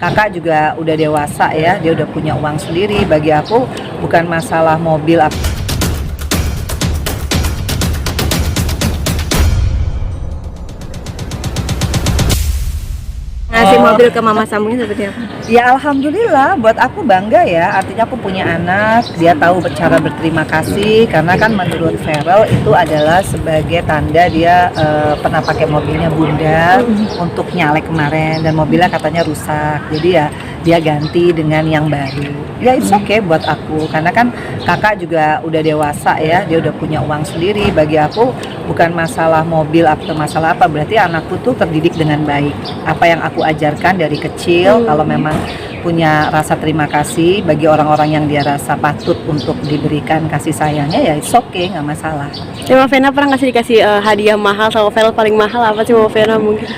Kakak juga udah dewasa ya, dia udah punya uang sendiri. Bagi aku bukan masalah mobil. Ngasih mobil ke mama sambungnya seperti apa? Ya alhamdulillah, buat aku bangga ya. Artinya aku punya anak, dia tahu cara berterima kasih. Karena kan menurut Feral itu adalah sebagai tanda dia pernah pakai mobilnya bunda untuk nyalek kemarin, dan mobilnya katanya rusak. Jadi ya dia ganti dengan yang baru. Ya it's okay buat aku, karena kan kakak juga udah dewasa ya, dia udah punya uang sendiri. Bagi aku bukan masalah mobil atau masalah apa, berarti anakku tuh terdidik dengan baik. Apa yang aku ajarkan dari kecil, kalau memang punya rasa terima kasih bagi orang-orang yang dia rasa patut untuk diberikan kasih sayangnya, ya it's okay, nggak masalah. Mama Vena pernah nggak sih dikasih hadiah mahal sama Feral? Paling mahal apa sih Mama Vena mungkin?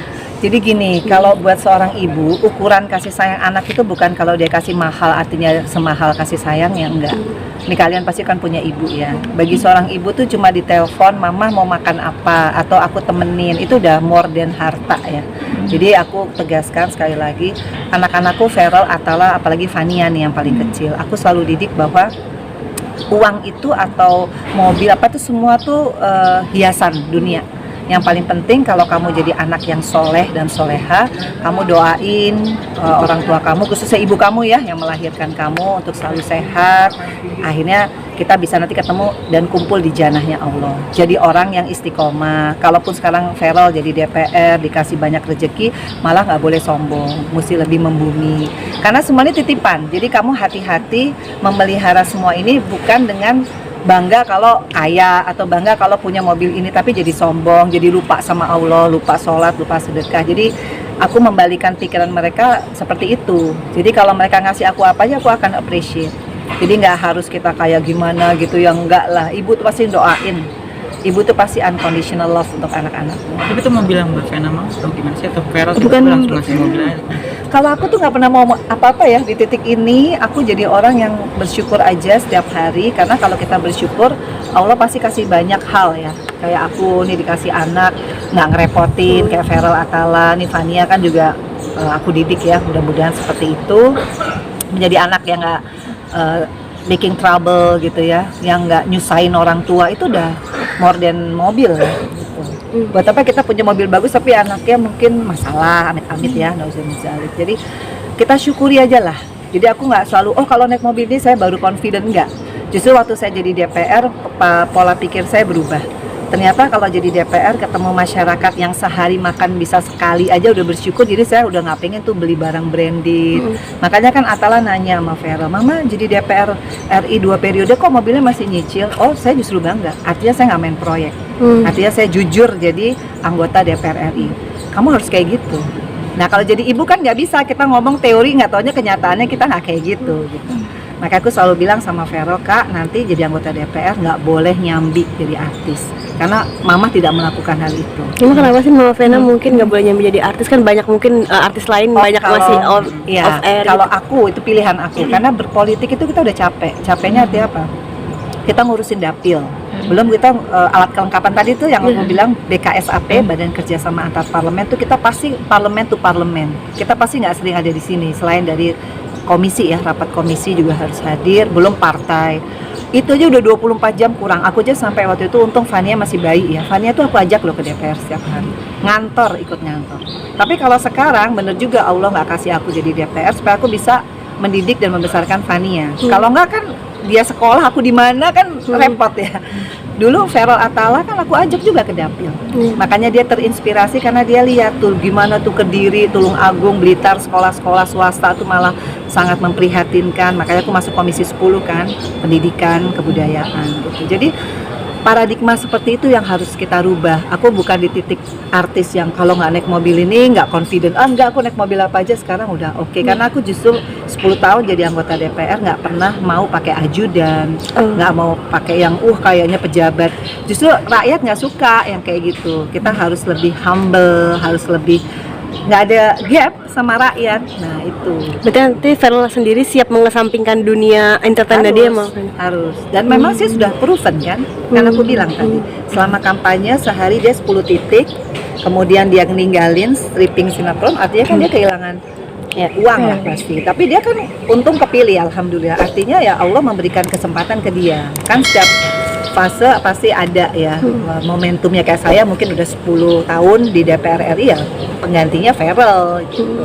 Jadi gini, kalau buat seorang ibu, ukuran kasih sayang anak itu bukan kalau dia kasih mahal artinya semahal kasih sayangnya, enggak. Ini kalian pasti kan punya ibu ya. Bagi seorang ibu tuh cuma ditelepon, mama mau makan apa, atau aku temenin, itu udah more than harta ya. Jadi aku tegaskan sekali lagi, anak-anakku Feral, Atala, apalagi Fania nih yang paling kecil, aku selalu didik bahwa uang itu atau mobil apa itu semua tuh hiasan dunia. Yang paling penting kalau kamu jadi anak yang soleh dan soleha, kamu doain orang tua kamu, khususnya ibu kamu ya yang melahirkan kamu, untuk selalu sehat. Akhirnya kita bisa nanti ketemu dan kumpul di janahnya Allah. Jadi orang yang istiqomah. Kalaupun sekarang Feral jadi DPR, dikasih banyak rezeki, malah nggak boleh sombong, mesti lebih membumi. Karena semuanya titipan. Jadi kamu hati-hati memelihara semua ini, bukan dengan bangga kalau kaya atau bangga kalau punya mobil ini, tapi jadi sombong, jadi lupa sama Allah, lupa sholat, lupa sedekah. Jadi aku membalikan pikiran mereka seperti itu. Jadi kalau mereka ngasih aku apa aja, aku akan appreciate. Jadi nggak harus kita kayak gimana gitu, yang enggak lah. Ibu tuh pasti doain, ibu tuh pasti unconditional love untuk anak-anaknya. Tapi tuh mau bilang Mbak Vena mau atau gimana sih, atau Feral Bukan. langsung ngasih mobil aja? Kalau aku tuh nggak pernah mau apa-apa ya di titik ini. Aku jadi orang yang bersyukur aja setiap hari, karena kalau kita bersyukur, Allah pasti kasih banyak hal ya. Kayak aku nih dikasih anak, nggak ngerepotin, kayak Feral, Atala, nih Fania kan juga aku didik ya, mudah-mudahan seperti itu. Menjadi anak yang nggak making trouble gitu ya, yang nggak nyusahin orang tua, itu udah more than mobil ya, gitu. Buat apa kita punya mobil bagus tapi anaknya mungkin masalah, amit-amit ya, nauzubillah. Jadi kita syukuri aja lah. Jadi aku nggak selalu, oh kalau naik mobil ini saya baru confident, enggak. Justru waktu saya jadi DPR, pola pikir saya berubah. Ternyata kalau jadi DPR ketemu masyarakat yang sehari makan bisa sekali aja udah bersyukur. Jadi saya udah nggak pengen tuh beli barang branded. Makanya kan Atala nanya sama Vera, mama jadi DPR RI 2 periode kok mobilnya masih nyicil? Oh saya justru bangga, artinya saya nggak main proyek. Artinya saya jujur jadi anggota DPR RI. Kamu harus kayak gitu. Nah kalau jadi ibu kan nggak bisa, kita ngomong teori nggak taunya kenyataannya kita nggak kayak gitu. Maka aku selalu bilang sama Vero, Kak, nanti jadi anggota DPR nggak boleh nyambi jadi artis, karena mama tidak melakukan hal itu. Cuma kenapa sih Mama Vena mungkin nggak boleh nyambi jadi artis? Kan banyak mungkin artis lain banyak kalau, masih off air. Kalau gitu. aku itu pilihan aku, karena berpolitik itu kita udah capek. Capeknya artinya apa? Kita ngurusin dapil. Belum kita alat kelengkapan tadi tuh yang aku bilang BKSAP, Badan Kerjasama Antar Parlemen tuh kita pasti parlemen to parlemen. Kita pasti nggak sering ada di sini, selain dari komisi ya, rapat komisi juga harus hadir, belum partai. Itu aja udah 24 jam kurang. Aku aja sampai waktu itu, untung Fania masih bayi ya. Fania tuh aku ajak loh ke DPR setiap hari. Ngantor, ikut ngantor. Tapi kalau sekarang bener juga Allah nggak kasih aku jadi DPR supaya aku bisa mendidik dan membesarkan Fania. Kalau nggak kan dia sekolah, aku di mana kan repot ya. Dulu Feral, Atala kan aku ajak juga ke dapil. Makanya dia terinspirasi karena dia lihat tuh gimana tuh Kediri, Tulung Agung, Blitar, sekolah-sekolah swasta tuh malah sangat memprihatinkan. Makanya aku masuk komisi 10 kan, pendidikan, kebudayaan gitu. Jadi paradigma seperti itu yang harus kita rubah. Aku bukan di titik artis yang kalau nggak naik mobil ini nggak confident. Enggak, aku naik mobil apa aja sekarang udah oke. Karena aku justru 10 tahun jadi anggota DPR nggak pernah mau pakai ajudan, nggak mau pakai yang kayaknya pejabat. Justru rakyat nggak suka yang kayak gitu. Kita harus lebih humble, harus lebih nggak ada gap sama rakyat. Nah itu Berarti nanti Feral sendiri siap mengesampingkan dunia entertainment dia Mama Vena? harus. Dan memang sih sudah proven kan, karena aku bilang tadi selama kampanye sehari dia 10 titik, kemudian dia ninggalin stripping sinetron, artinya kan dia kehilangan Ya. uang lah pasti. Tapi dia kan untung kepilih, alhamdulillah. Artinya ya Allah memberikan kesempatan ke dia. Kan setiap fase pasti ada ya momentumnya. Kayak saya mungkin udah 10 tahun di DPR RI ya, penggantinya Ferel gitu.